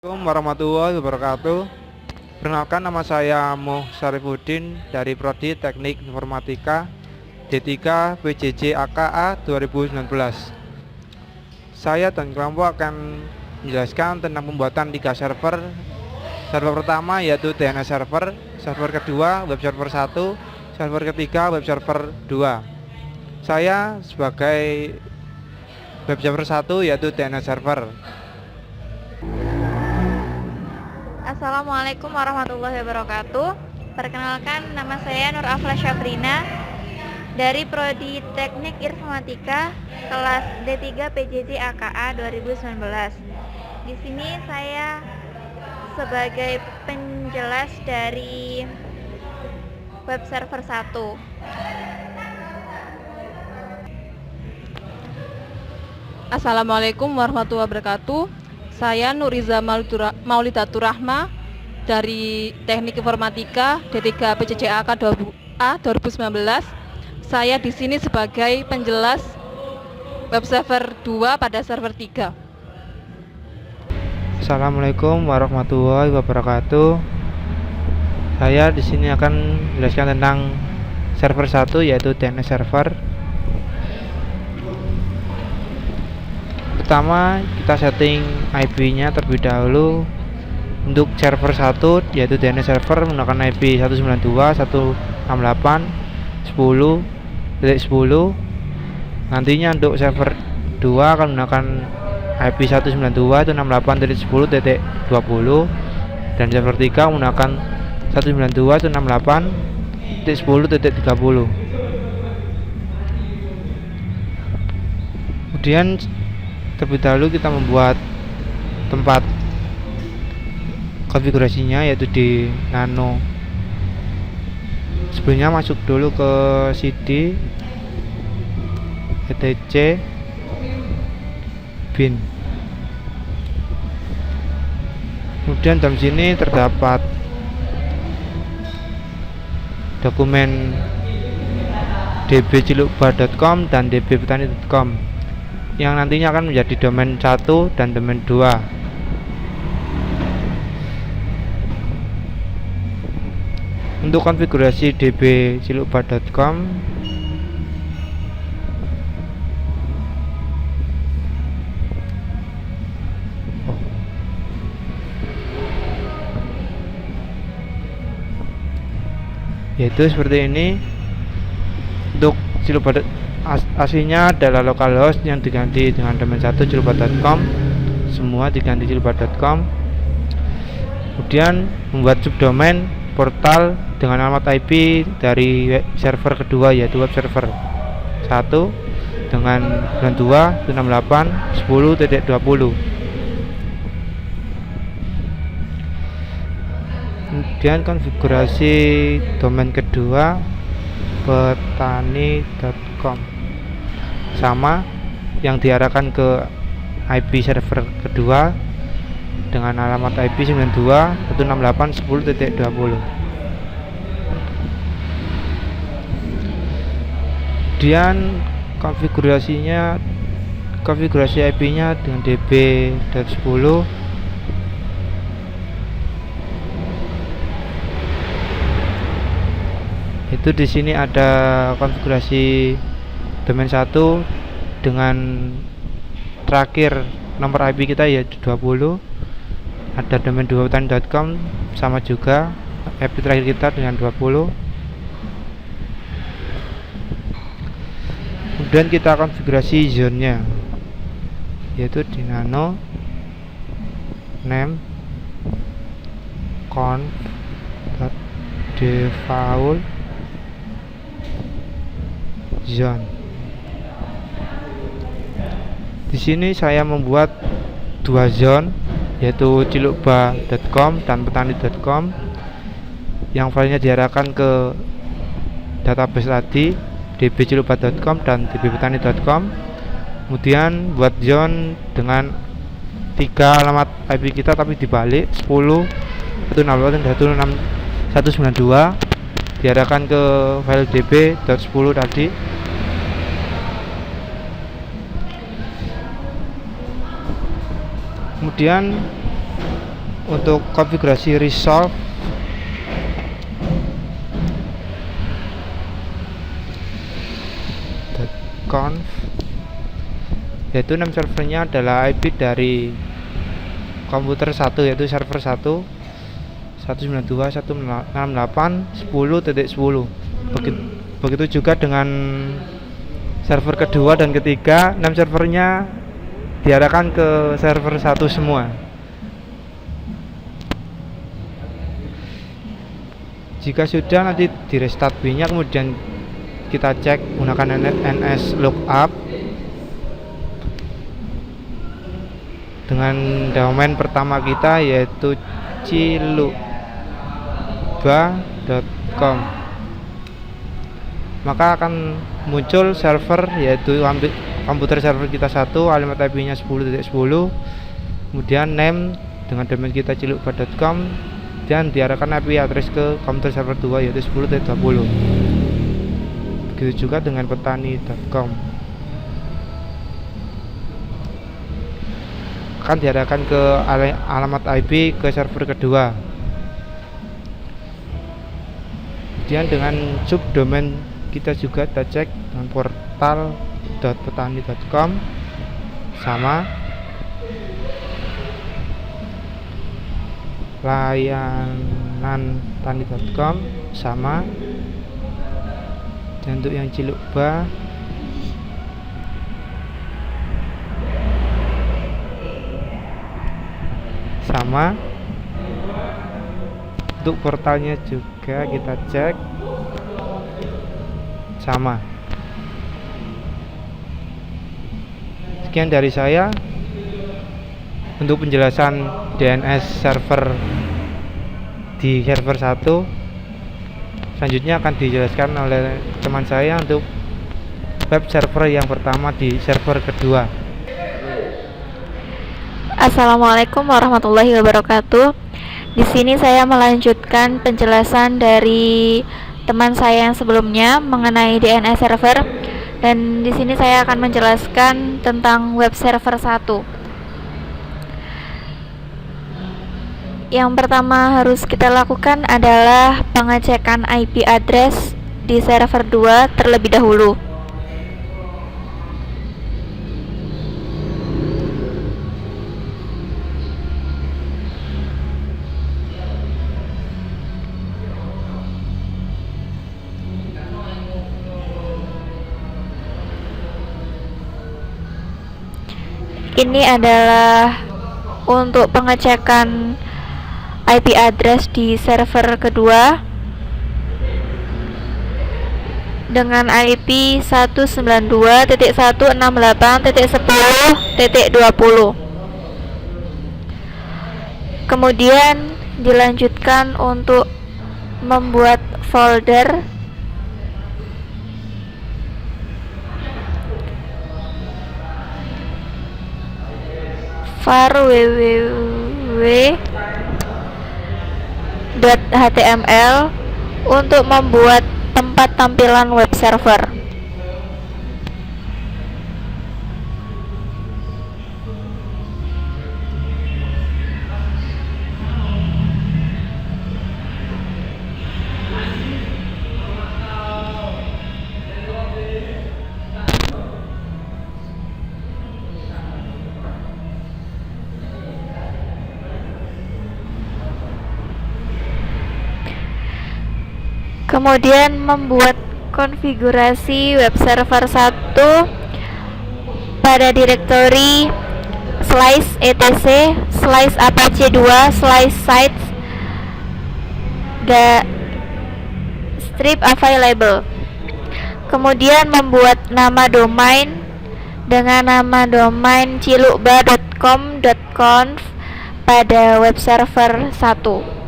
Assalamualaikum warahmatullahi wabarakatuh. Perkenalkan, nama saya Moh Syarifuddin dari Prodi Teknik Informatika D3 PJJ AKA 2019. Saya dan kelompok akan menjelaskan tentang pembuatan 3 server. Server pertama yaitu DNS server, server kedua web server 1, server ketiga web server 2. Saya sebagai web server 1 yaitu DNS server. Assalamualaikum warahmatullahi wabarakatuh. Perkenalkan, nama saya Nur Afla Syafrina dari Prodi Teknik Informatika kelas D3 PJJ AKA 2019. Di sini saya sebagai penjelas dari web server 1. Assalamualaikum warahmatullahi wabarakatuh. Saya Nuriza Maulidatur Rahma dari Teknik Informatika D3 PJJ AK 2019. Saya di sini sebagai penjelas web server 2 pada server 3. Assalamualaikum warahmatullahi wabarakatuh. Saya di sini akan menjelaskan tentang server 1 yaitu DNS server. Pertama, kita setting IP-nya terlebih dahulu. Untuk server 1 yaitu DNS server menggunakan IP 192.168.10.10. Nantinya untuk server 2 akan menggunakan IP 192 itu 68.10.20, dan server 3 menggunakan 192 itu 68.10.30. Kemudian terlebih dahulu kita membuat tempat konfigurasinya yaitu di nano. Sebelumnya masuk dulu ke cd etc bin. Kemudian dalam sini terdapat dokumen dbcilukba.com dan dbpetani.com yang nantinya akan menjadi domain 1 dan domain 2. Untuk konfigurasi dbcilukba.com, yaitu seperti ini. Untuk cilukba aslinya adalah localhost yang diganti dengan domain 1 cilukba.com, semua diganti cilukba.com. Kemudian membuat subdomain portal dengan alamat IP dari server kedua yaitu web server 1 dengan 92.168.10.20. Kemudian konfigurasi domain kedua petani.com, sama yang diarahkan ke IP server kedua dengan alamat IP 92.168.10.20. Kemudian konfigurasi IP-nya dengan db.10. Itu di sini ada konfigurasi domain 1 dengan terakhir nomor IP kita yaitu 20. Ada domain 2petani.com sama juga IP terakhir kita dengan 20. Kemudian kita konfigurasi zone-nya yaitu di nano name conf.default zone. Di sini saya membuat 2 zone yaitu cilukba.com dan petani.com yang filenya diarahkan ke database tadi dbcilukba.com dan dbpetani.com. Kemudian buat zone dengan 3 alamat IP kita tapi dibalik 10 192 diarahkan ke file db.10 tadi. Kemudian Untuk konfigurasi resolve .conf, yaitu nama servernya adalah IP dari komputer 1, yaitu server 1 192.168.10.10. Begitu juga dengan server kedua dan ketiga, nama servernya diarahkan ke server 1 semua. Jika sudah, nanti di restart B-nya, kemudian kita cek menggunakan ns lookup dengan domain pertama kita, yaitu ciluba.com. Maka akan muncul server, yaitu komputer server kita 1, alamat IP-nya 10.10, kemudian name dengan domain kita ciluba.com, dan diarahkan IP address ke komputer server 2, yaitu 10.20. Begitu juga dengan petani.com, akan diarahkan ke alamat IP ke server kedua. Kemudian dengan subdomain kita juga kita cek dengan portal.petani.com sama layanan tani.com sama, dan untuk yang Ciluba sama. Untuk portalnya juga kita cek sama. Sekian dari saya untuk penjelasan DNS server di server 1. Selanjutnya akan dijelaskan oleh teman saya untuk web server yang pertama di server kedua. Assalamualaikum warahmatullahi wabarakatuh. Di sini saya melanjutkan penjelasan dari teman saya yang sebelumnya mengenai DNS server, dan di sini saya akan menjelaskan tentang web server 1. Yang pertama harus kita lakukan adalah pengecekan IP address di server 2 terlebih dahulu. Ini adalah untuk pengecekan IP address di server kedua dengan IP 192.168.10.20. Kemudian dilanjutkan untuk membuat folder var www.html untuk membuat tempat tampilan web server. Kemudian membuat konfigurasi web server 1 pada direktori slice etc, slice apache 2, slice sites, strip available. Kemudian membuat nama domain dengan nama domain ciluba.com.conf pada web server 1.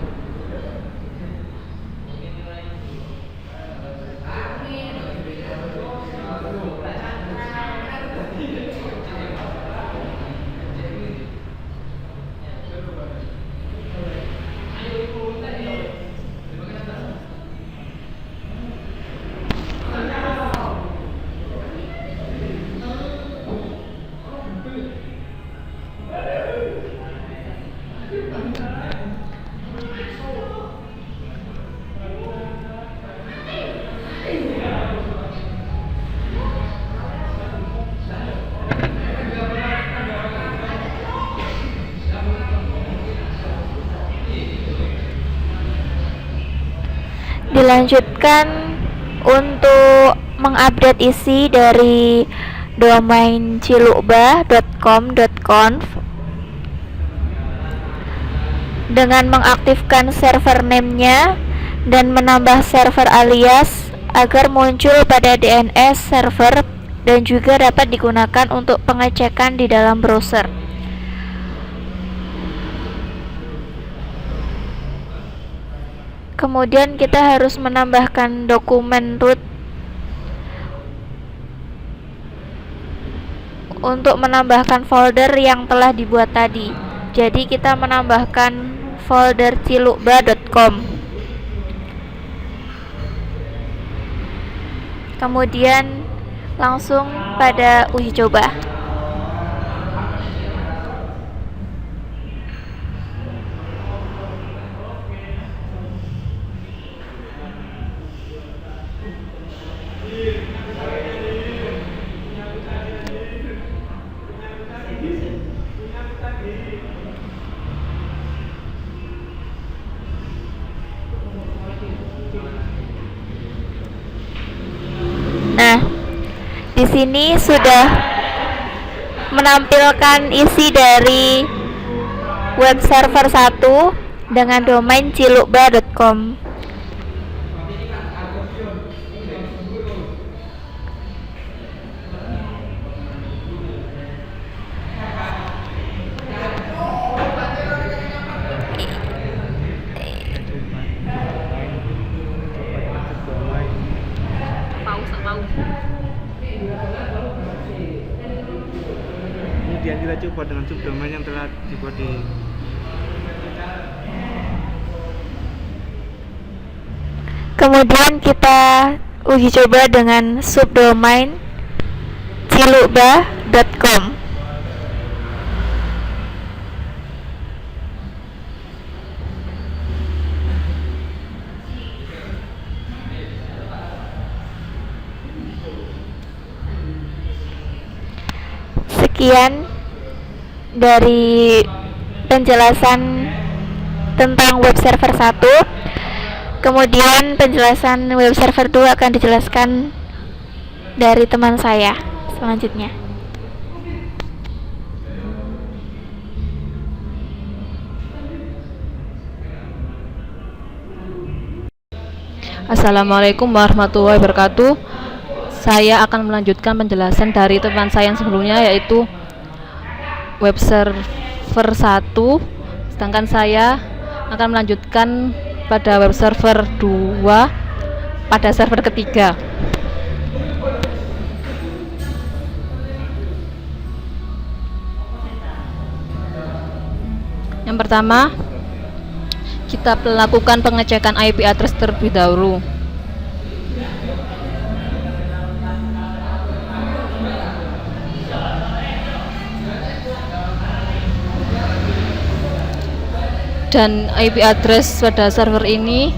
Dilanjutkan untuk mengupdate isi dari domain cilukba.com.conf dengan mengaktifkan server name-nya dan menambah server alias agar muncul pada DNS server dan juga dapat digunakan untuk pengecekan di dalam browser. Kemudian kita harus menambahkan dokumen root untuk menambahkan folder yang telah dibuat tadi. Jadi kita menambahkan folder cilukba.com. Kemudian langsung pada uji coba. Nah, di sini sudah menampilkan isi dari web server 1 dengan domain cilukba.com. Kemudian kita coba dengan subdomain yang telah dibuat di Kemudian kita uji coba dengan subdomain cilukba.com. Sekian dari penjelasan tentang web server 1. Kemudian penjelasan web server 2 akan dijelaskan dari teman saya selanjutnya. Assalamualaikum warahmatullahi wabarakatuh. Saya akan melanjutkan penjelasan dari teman saya yang sebelumnya, yaitu web server 1, sedangkan saya akan melanjutkan pada web server 2 pada server ketiga. Yang pertama, kita melakukan pengecekan IP address terlebih dahulu. Dan IP address pada server ini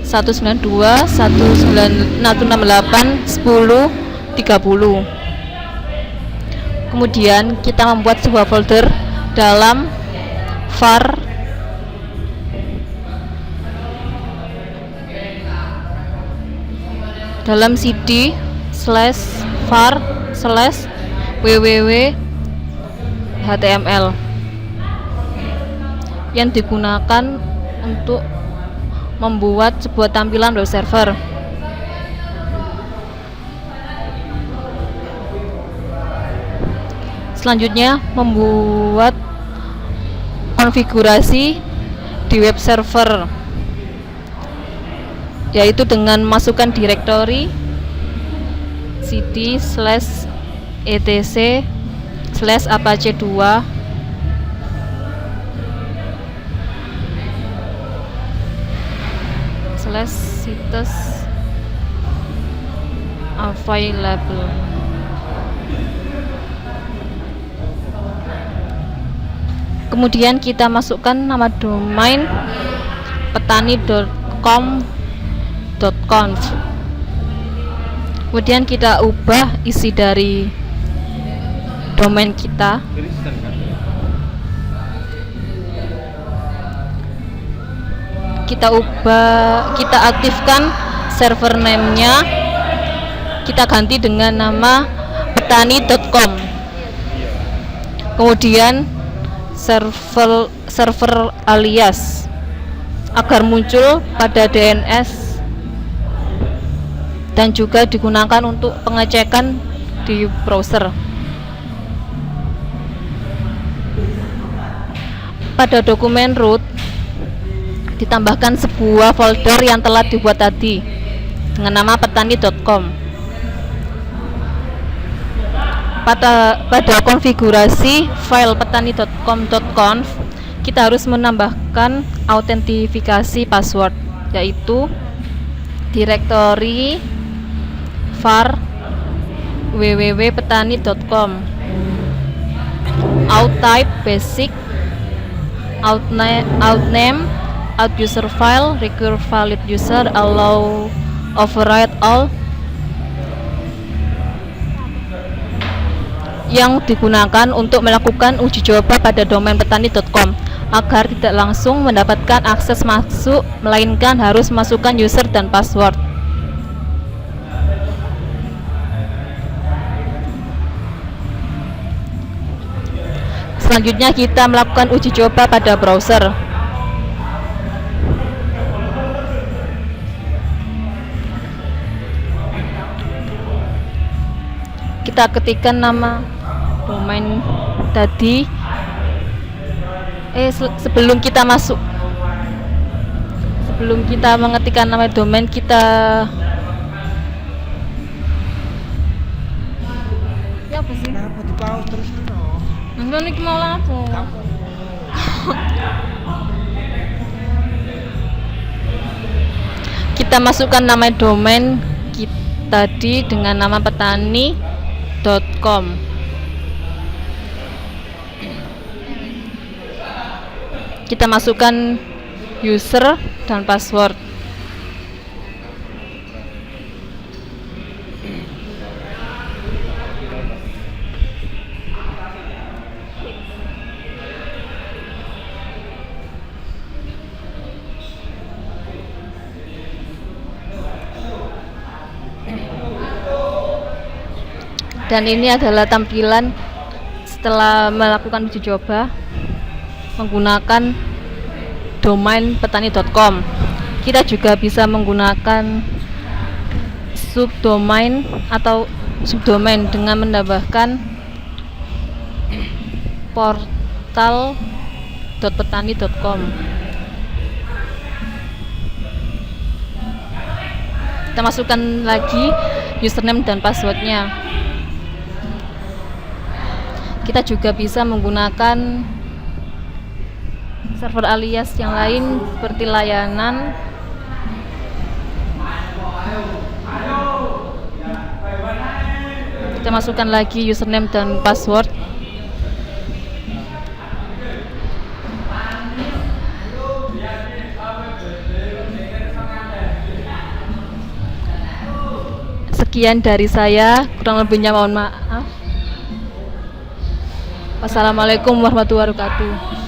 192.168.10.30. Kemudian kita membuat sebuah folder dalam var dalam cd /var/www.html yang digunakan untuk membuat sebuah tampilan web server. Selanjutnya, membuat konfigurasi di web server, yaitu dengan masukkan direktori cd/etc/apache2 /situs available. Kemudian kita masukkan nama domain petani.com.conf. Kemudian kita ubah isi dari domain kita. Kita aktifkan server name-nya kita ganti dengan nama petani.com. Kemudian server alias agar muncul pada DNS dan juga digunakan untuk pengecekan di browser. Pada dokumen root ditambahkan sebuah folder yang telah dibuat tadi dengan nama petani.com. Pada konfigurasi file petani.com.conf kita harus menambahkan autentifikasi password, yaitu direktori var www.petani.com, outtype basic, outname, outuser file, require valid user, allow override all, yang digunakan untuk melakukan uji coba pada domain petani.com agar tidak langsung mendapatkan akses masuk, melainkan harus masukkan user dan password. Selanjutnya kita melakukan uji coba pada browser. Kita ketikkan nama domain tadi. Sebelum kita mengetikkan nama domain, kita ya apa sih? Kenapa di pause terus no? Enggak nih mau lapo. Kita masukkan nama domain kita tadi dengan nama petani.com. Kita masukkan user dan password. Dan ini adalah tampilan setelah melakukan uji coba menggunakan domain petani.com. Kita juga bisa menggunakan subdomain atau subdomain dengan menambahkan portal.petani.com. Kita masukkan lagi username dan passwordnya. Kita juga bisa menggunakan server alias yang lain seperti layanan, kita masukkan lagi username dan password. Sekian dari saya, kurang lebihnya mohon maaf. Wassalamualaikum warahmatullahi wabarakatuh.